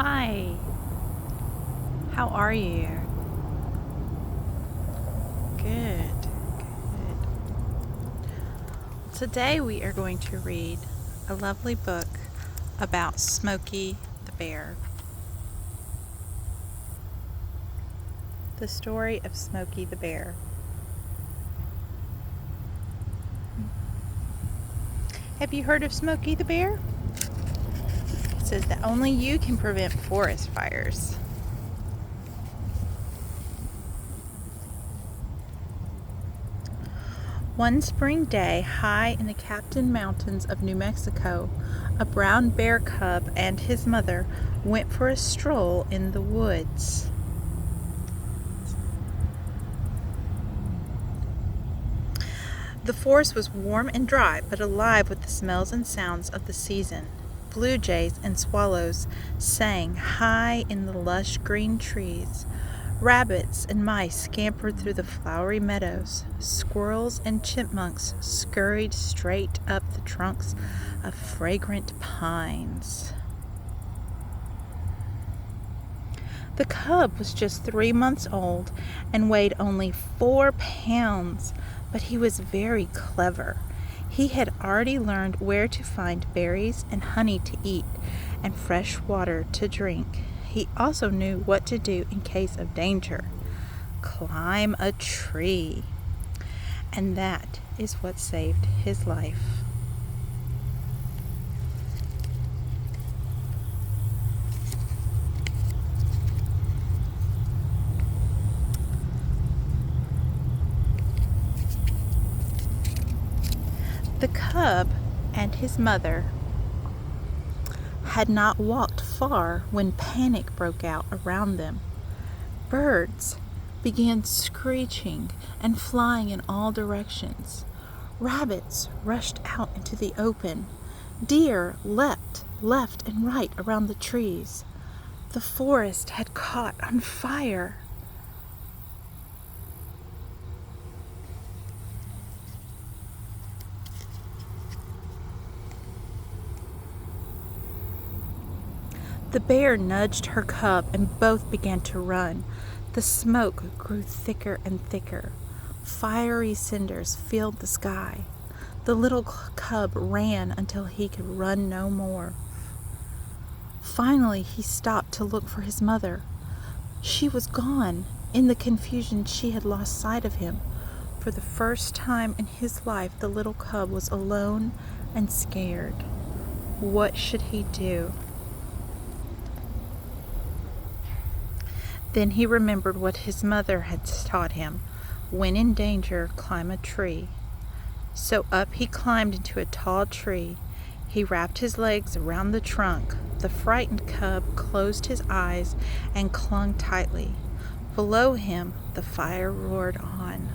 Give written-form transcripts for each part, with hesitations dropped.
Hi, how are you? Good, good. Today we are going to read a lovely book about Smokey the Bear. The story of Smokey the Bear. Have you heard of Smokey the Bear? It says that only you can prevent forest fires. One spring day, high in the Captain Mountains of New Mexico, a brown bear cub and his mother went for a stroll in the woods. The forest was warm and dry, but alive with the smells and sounds of the season. Blue jays and swallows sang high in the lush green trees. Rabbits and mice scampered through the flowery meadows. Squirrels and chipmunks scurried straight up the trunks of fragrant pines. The cub was just 3 months old and weighed only 4 pounds, but he was very clever. He had already learned where to find berries and honey to eat and fresh water to drink. He also knew what to do in case of danger. Climb a tree. And that is what saved his life. The cub and his mother had not walked far when panic broke out around them. Birds began screeching and flying in all directions. Rabbits rushed out into the open. Deer leapt left and right around the trees. The forest had caught on fire. The bear nudged her cub and both began to run. The smoke grew thicker and thicker. Fiery cinders filled the sky. The little cub ran until he could run no more. Finally, he stopped to look for his mother. She was gone. In the confusion, she had lost sight of him. For the first time in his life, the little cub was alone and scared. What should he do? Then he remembered what his mother had taught him. When in danger, climb a tree. So up he climbed into a tall tree. He wrapped his legs around the trunk. The frightened cub closed his eyes and clung tightly. Below him, the fire roared on.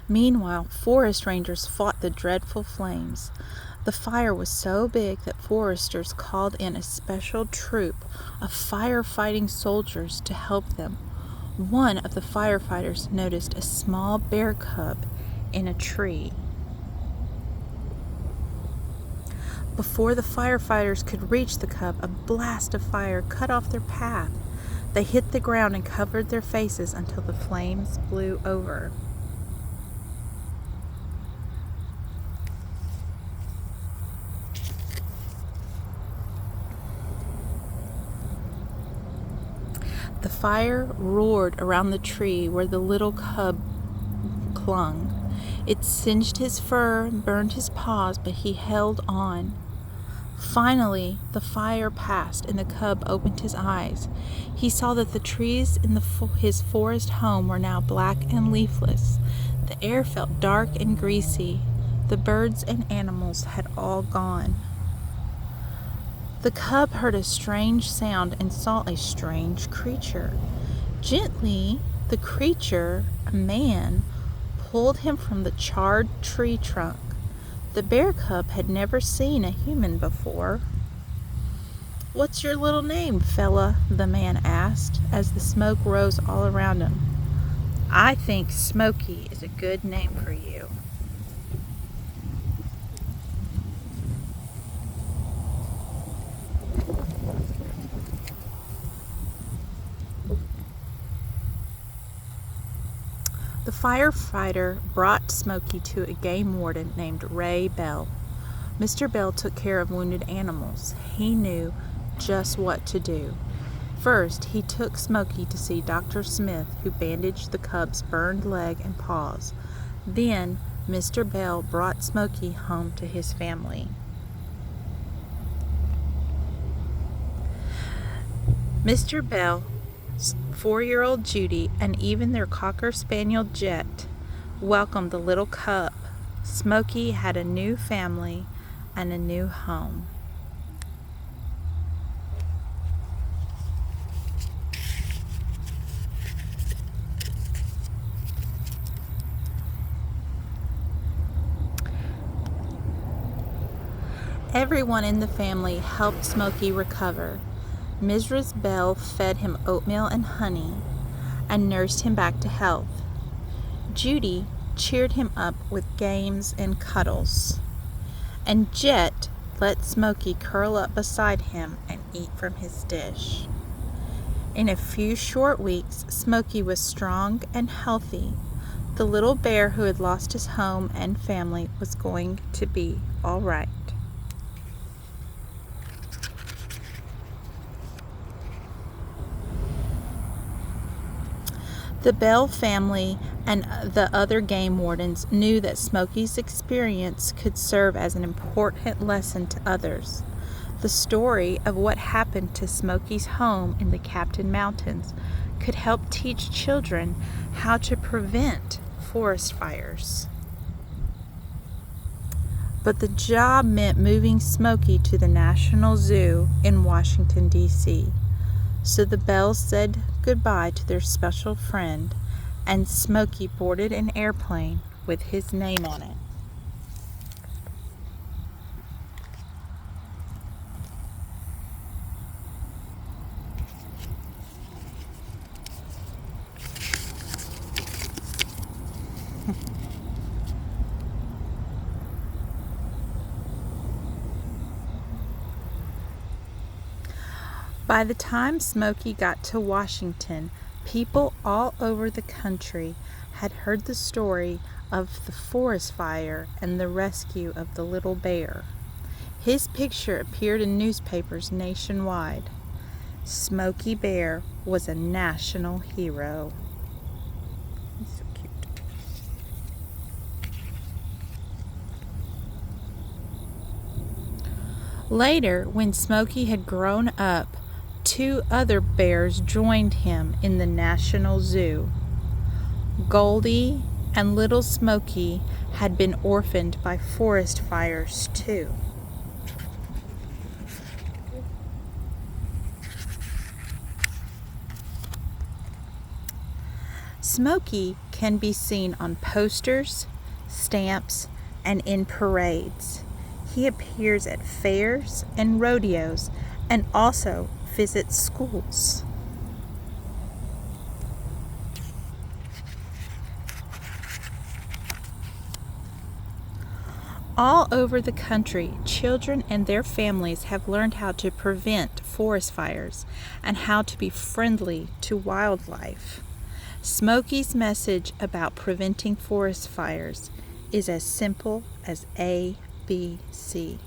Meanwhile, forest rangers fought the dreadful flames. The fire was so big that foresters called in a special troop of firefighting soldiers to help them. One of the firefighters noticed a small bear cub in a tree. Before the firefighters could reach the cub, a blast of fire cut off their path. They hit the ground and covered their faces until the flames blew over. The fire roared around the tree where the little cub clung. It singed his fur and burned his paws, but he held on. Finally, the fire passed and the cub opened his eyes. He saw that the trees in his forest home were now black and leafless. The air felt dark and greasy. The birds and animals had all gone. The cub heard a strange sound and saw a strange creature. Gently, the creature, a man, pulled him from the charred tree trunk. The bear cub had never seen a human before. "What's your little name, fella?" the man asked, as the smoke rose all around him. "I think Smokey is a good name for you." The firefighter brought Smokey to a game warden named Ray Bell. Mr. Bell took care of wounded animals. He knew just what to do. First, he took Smokey to see Dr. Smith, who bandaged the cub's burned leg and paws. Then, Mr. Bell brought Smokey home to his family. Mr. Bell's 4-year-old Judy and even their Cocker Spaniel Jet welcomed the little cub. Smokey had a new family and a new home. Everyone in the family helped Smokey recover. Mrs. Bell fed him oatmeal and honey and nursed him back to health. Judy cheered him up with games and cuddles. And Jet let Smokey curl up beside him and eat from his dish. In a few short weeks, Smokey was strong and healthy. The little bear who had lost his home and family was going to be all right. The Bell family and the other game wardens knew that Smokey's experience could serve as an important lesson to others. The story of what happened to Smokey's home in the Captain Mountains could help teach children how to prevent forest fires. But the job meant moving Smokey to the National Zoo in Washington, D.C. So the Bells said goodbye to their special friend, and Smokey boarded an airplane with his name on it. By the time Smokey got to Washington, people all over the country had heard the story of the forest fire and the rescue of the little bear. His picture appeared in newspapers nationwide. Smokey Bear was a national hero. He's so cute. Later, when Smokey had grown up, 2 other bears joined him in the National Zoo. Goldie and Little Smokey had been orphaned by forest fires too. Smokey can be seen on posters, stamps, and in parades. He appears at fairs and rodeos and also visits schools. All over the country, children and their families have learned how to prevent forest fires and how to be friendly to wildlife. Smokey's message about preventing forest fires is as simple as ABC.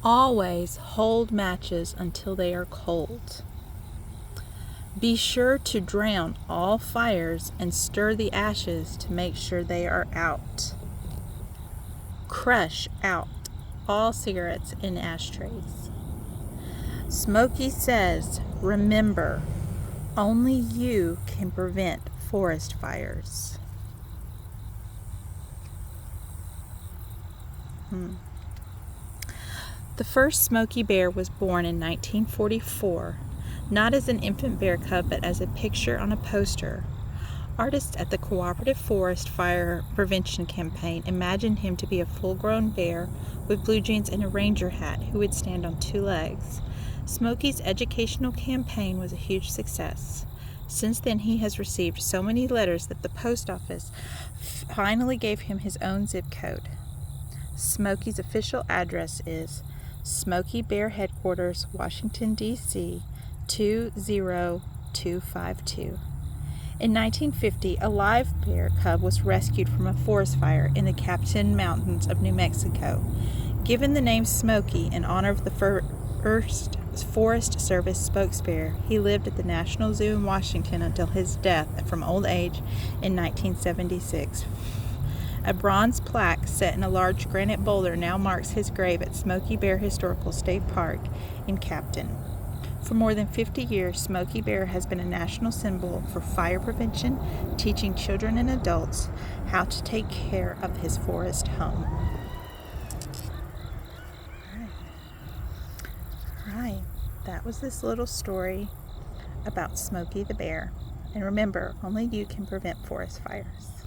Always hold matches until they are cold. Be sure to drown all fires and stir the ashes to make sure they are out. Crush out all cigarettes in ashtrays. Smokey says, remember, only you can prevent forest fires. The first Smokey Bear was born in 1944, not as an infant bear cub, but as a picture on a poster. Artists at the Cooperative Forest Fire Prevention Campaign imagined him to be a full-grown bear with blue jeans and a ranger hat who would stand on 2 legs. Smokey's educational campaign was a huge success. Since then, he has received so many letters that the post office finally gave him his own zip code. Smokey's official address is Smokey Bear Headquarters, Washington, D.C., 20252. In 1950, a live bear cub was rescued from a forest fire in the Captain Mountains of New Mexico. Given the name Smokey in honor of the first Forest Service spokesbear, he lived at the National Zoo in Washington until his death from old age in 1976. A bronze plaque set in a large granite boulder now marks his grave at Smokey Bear Historical State Park in Captain. For more than 50 years, Smokey Bear has been a national symbol for fire prevention, teaching children and adults how to take care of his forest home. All right, that was this little story about Smokey the Bear. And remember, only you can prevent forest fires.